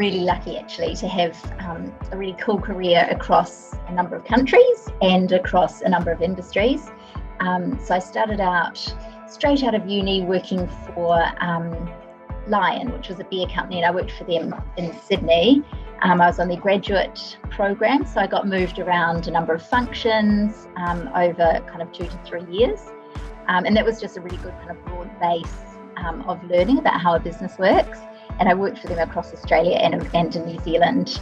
really lucky actually to have a really cool career across a number of countries and across a number of industries. So I started out straight out of uni working for Lion, which was a beer company, and I worked for them in Sydney. I was on the graduate program, so I got moved around a number of functions over kind of 2 to 3 years. And that was just a really good kind of broad base of learning about how a business works. And I worked for them across Australia and in New Zealand.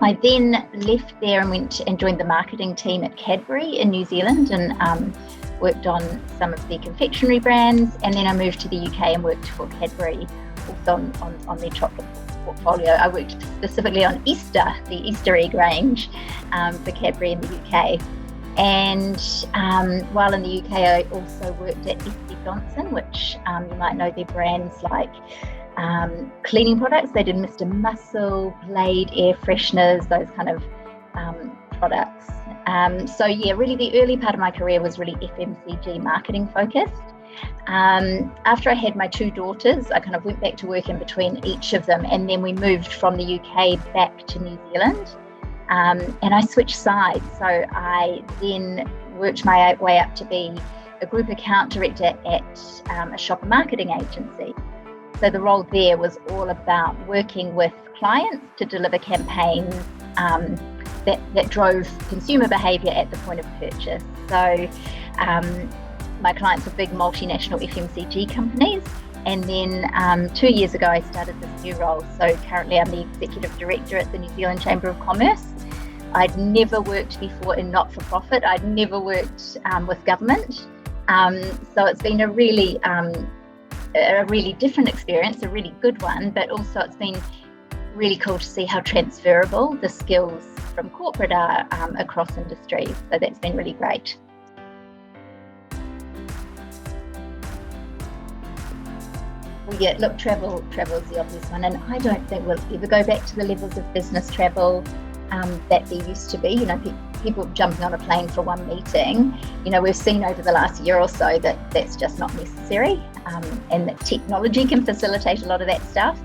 I then left there and went and joined the marketing team at Cadbury in New Zealand and worked on some of their confectionery brands. And then I moved to the UK and worked for Cadbury, also on their chocolate portfolio. I worked specifically on Easter, the Easter egg range for Cadbury in the UK. And while in the UK, I also worked at SC Johnson, which you might know their brands like cleaning products. They did Mr. Muscle, Blade air fresheners, those kind of products. So yeah, really the early part of my career was really FMCG marketing focused. After I had my 2 daughters, I kind of went back to work in between each of them, and then we moved from the UK back to New Zealand, and I switched sides. So I then worked my way up to be a group account director at a shopper marketing agency. So the role there was all about working with clients to deliver campaigns that drove consumer behaviour at the point of purchase. So my clients were big multinational FMCG companies. And then 2 years ago, I started this new role. So currently I'm the Executive Director at the New Zealand Chamber of Commerce. I'd never worked before in not-for-profit. I'd never worked with government. So it's been a really different experience, a really good one, but also it's been really cool to see how transferable the skills from corporate are across industries. So that's been really great. Well, yeah, look, travel is the obvious one, and I don't think we'll ever go back to the levels of business travel that there used to be. You know, people jumping on a plane for one meeting. You know, we've seen over the last year or so that that's just not necessary, and that technology can facilitate a lot of that stuff.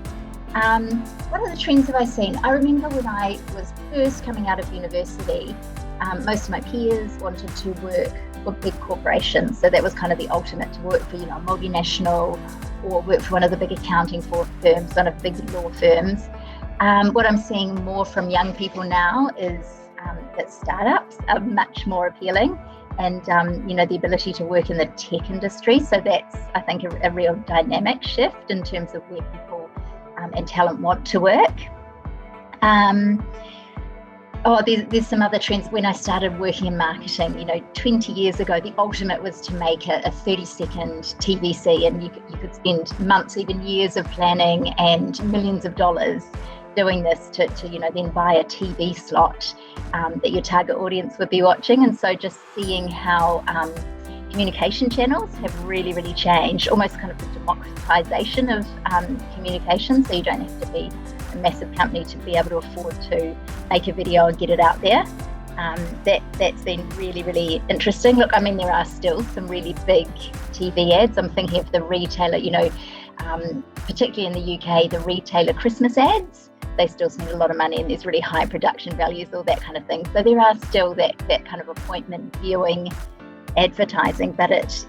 What other trends have I seen? I remember when I was first coming out of university, most of my peers wanted to work for big corporations. So that was kind of the ultimate, to work for, you know, a multinational or work for one of the big accounting firms, one of the big law firms. What I'm seeing more from young people now is that startups are much more appealing, and you know, the ability to work in the tech industry. So that's, I think, a real dynamic shift in terms of where people and talent want to work. There's some other trends. When I started working in marketing, you know, 20 years ago, the ultimate was to make a 30-second TVC, and you could spend months, even years of planning and millions of dollars doing this to you know, then buy a TV slot that your target audience would be watching. And so just seeing how communication channels have really, really changed, almost kind of the democratization of communication. So you don't have to be a massive company to be able to afford to make a video and get it out there. That's been really, really interesting. Look, I mean, there are still some really big TV ads. I'm thinking of the retailer, you know, particularly in the UK, the retailer Christmas ads. They still spend a lot of money, and there's really high production values, all that kind of thing. So there are still that kind of appointment viewing advertising, but it's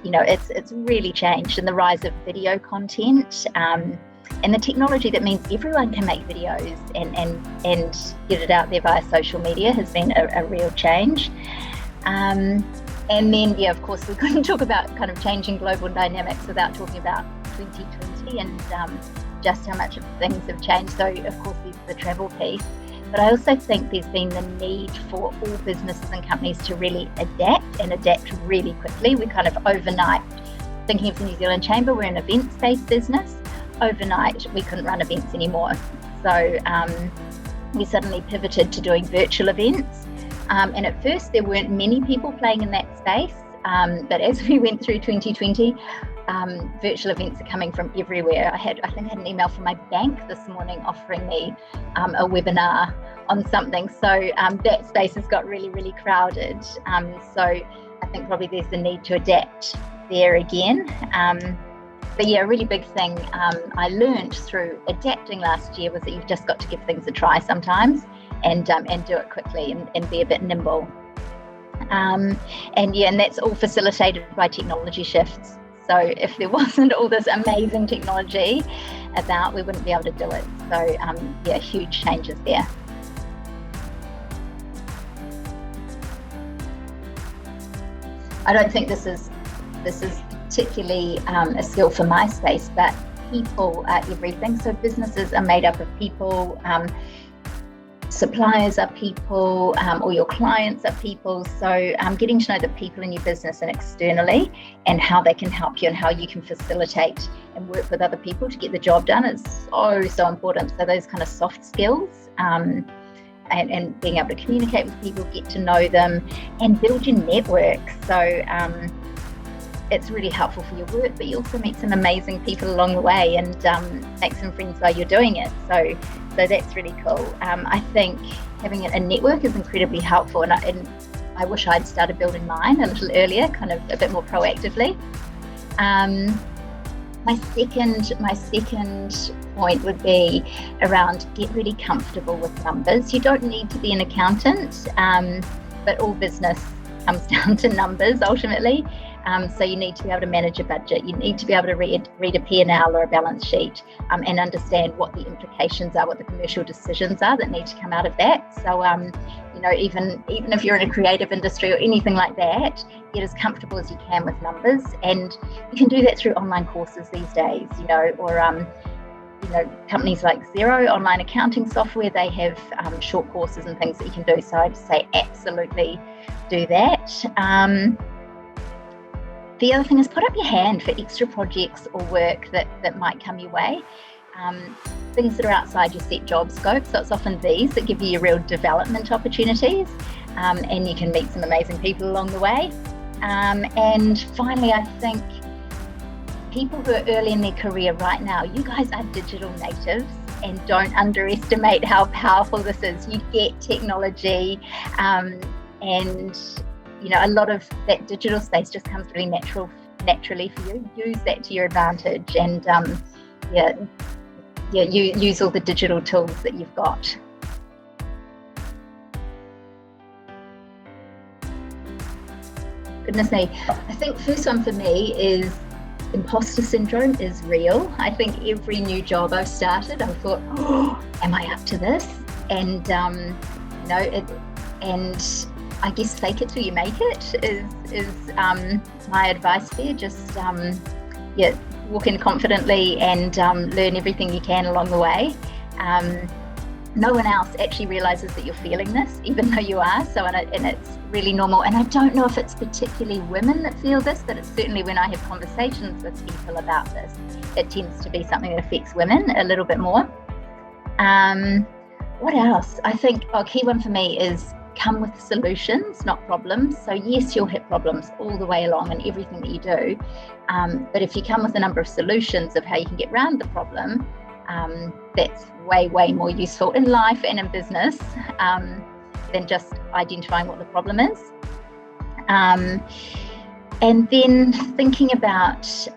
really changed, and the rise of video content and the technology that means everyone can make videos and get it out there via social media has been a real change. And then, yeah, of course, we couldn't talk about kind of changing global dynamics without talking about 2020 and just how much of things have changed. So, of course, there's the travel piece. But I also think there's been the need for all businesses and companies to really adapt really quickly. We kind of overnight, thinking of the New Zealand Chamber, we're an events-based business. Overnight, we couldn't run events anymore. So we suddenly pivoted to doing virtual events. And at first, there weren't many people playing in that space. But as we went through 2020, virtual events are coming from everywhere. I think I had an email from my bank this morning offering me a webinar on something. So that space has got really, really crowded. So I think probably there's the need to adapt there again. But yeah, a really big thing I learned through adapting last year was that you've just got to give things a try sometimes, and do it quickly, and be a bit nimble. And that's all facilitated by technology shifts. So if there wasn't all this amazing technology about, we wouldn't be able to do it. So huge changes there. I don't think this is particularly a skill for my space, but people are everything. So businesses are made up of people. Suppliers are people, or your clients are people. So getting to know the people in your business and externally, and how they can help you, and how you can facilitate and work with other people to get the job done is so important. So those kind of soft skills, and being able to communicate with people, get to know them, and build your network. So it's really helpful for your work, but you also meet some amazing people along the way, and make some friends while you're doing it. So that's really cool. I think having a network is incredibly helpful, and I wish I'd started building mine a little earlier, kind of a bit more proactively. My second point would be around get really comfortable with numbers. You don't need to be an accountant, but all business comes down to numbers ultimately. So you need to be able to manage a budget. You need to be able to read a P&L or a balance sheet, and understand what the implications are, what the commercial decisions are that need to come out of that. So even if you're in a creative industry or anything like that, get as comfortable as you can with numbers, and you can do that through online courses these days. Or companies like Xero, online accounting software, they have short courses and things that you can do. So I'd say absolutely do that. The other thing is put up your hand for extra projects or work that might come your way. Things that are outside your set job scope. So it's often these that give you your real development opportunities, and you can meet some amazing people along the way. And finally, I think people who are early in their career right now, you guys are digital natives, and don't underestimate how powerful this is. You get technology, and a lot of that digital space just comes really naturally for you. Use that to your advantage, and you use all the digital tools that you've got. Goodness me, I think first one for me is imposter syndrome is real. I think every new job I've started, I've thought, am I up to this? And and I guess fake it till you make it is my advice there. Just walk in confidently, and learn everything you can along the way. No one else actually realizes that you're feeling this, even though you are. So, and it's really normal. And I don't know if it's particularly women that feel this, but it's certainly when I have conversations with people about this, it tends to be something that affects women a little bit more. What else? I think a key one for me is come with solutions, not problems. So yes, you'll hit problems all the way along in everything that you do. But if you come with a number of solutions of how you can get around the problem, that's way more useful in life and in business than just identifying what the problem is. And then thinking about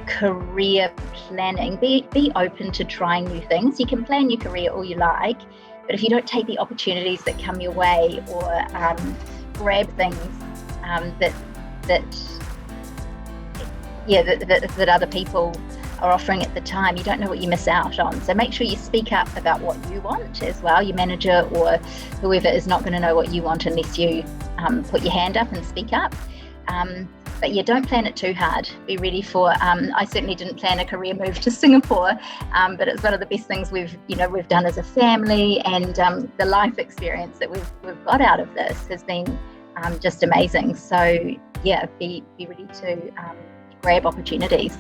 career planning, be open to trying new things. You can plan your career all you like, but if you don't take the opportunities that come your way, or grab things that other people are offering at the time, you don't know what you miss out on. So make sure you speak up about what you want as well. Your manager or whoever is not going to know what you want unless you put your hand up and speak up. But don't plan it too hard. Be ready for, I certainly didn't plan a career move to Singapore, but it's one of the best things we've done as a family, and the life experience that we've got out of this has been just amazing. So be ready to grab opportunities.